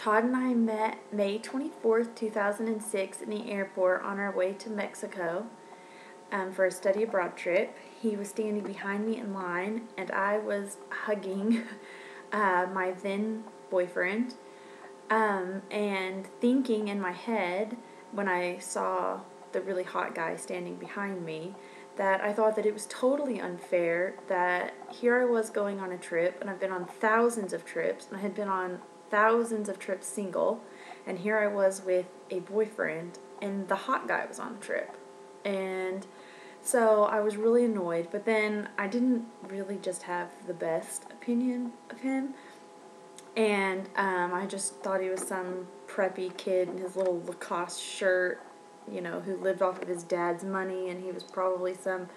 Todd and I met May 24th, 2006 in the airport on our way to Mexico for a study abroad trip. He was standing behind me in line, and I was hugging my then boyfriend and thinking in my head when I saw the really hot guy standing behind me that I thought that it was totally unfair that here I was going on a trip, and I've been on thousands of trips, and I had been on thousands of trips single, and here I was with a boyfriend, and the hot guy was on the trip. And so I was really annoyed, but then I didn't really just have the best opinion of him, and I just thought he was some preppy kid in his little Lacoste shirt, who lived off of his dad's money, and he was probably some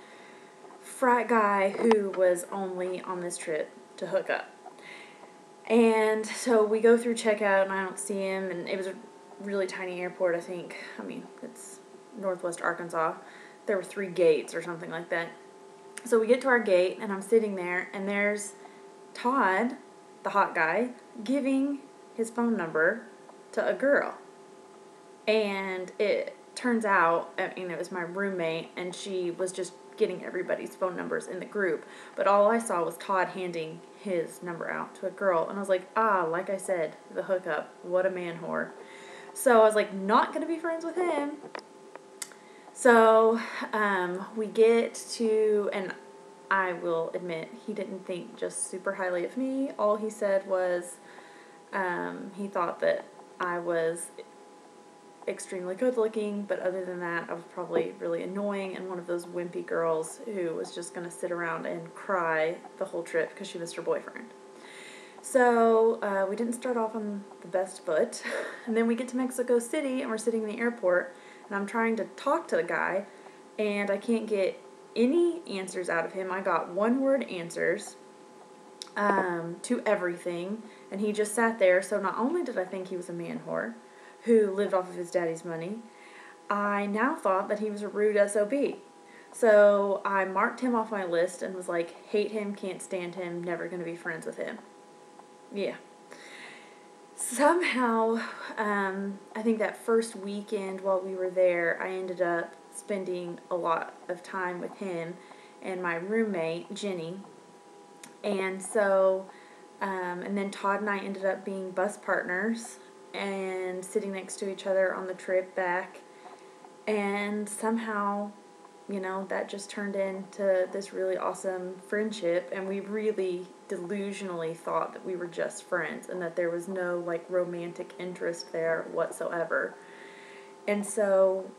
frat guy who was only on this trip to hook up. And so we go through checkout, and I don't see him, and it was a really tiny airport, I think. I mean, it's Northwest Arkansas. There were 3 gates or something like that. So we get to our gate, and I'm sitting there, and there's Todd, the hot guy, giving his phone number to a girl. And it turns out, it was my roommate, and she was just getting everybody's phone numbers in the group. But all I saw was Todd handing his number out to a girl. And I was like, like I said, the hookup. What a man whore. So I was like, not going to be friends with him. So we get to, and I will admit, he didn't think just super highly of me. All he said was he thought that I was extremely good looking, but other than that, I was probably really annoying and one of those wimpy girls who was just going to sit around and cry the whole trip because she missed her boyfriend. So we didn't start off on the best foot, and then we get to Mexico City, and we're sitting in the airport, and I'm trying to talk to the guy, and I can't get any answers out of him. I got one-word answers to everything, and he just sat there. So not only did I think he was a man whore who lived off of his daddy's money, I now thought that he was a rude SOB. So I marked him off my list and was like, hate him, can't stand him, never going to be friends with him. Yeah. Somehow, I think that first weekend while we were there, I ended up spending a lot of time with him and my roommate, Jenny. And so, and then Todd and I ended up being bus partners and sitting next to each other on the trip back. And somehow, that just turned into this really awesome friendship, and we really delusionally thought that we were just friends and that there was no romantic interest there whatsoever. And so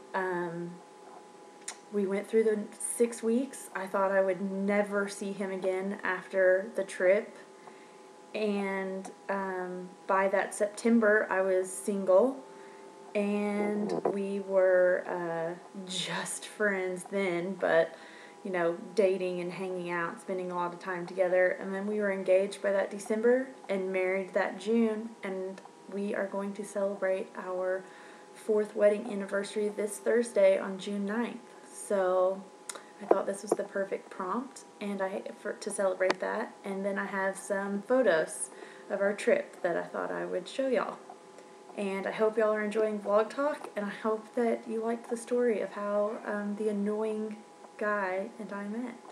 we went through the 6 weeks. I thought I would never see him again after the trip, and by that September I was single, and we were just friends then, but dating and hanging out, spending a lot of time together. And then we were engaged by that December and married that June, and we are going to celebrate our 4th wedding anniversary this Thursday on June 9th. So I thought this was the perfect prompt to celebrate that. And then I have some photos of our trip that I thought I would show y'all. And I hope y'all are enjoying Vlog Talk, and I hope that you liked the story of how the annoying guy and I met.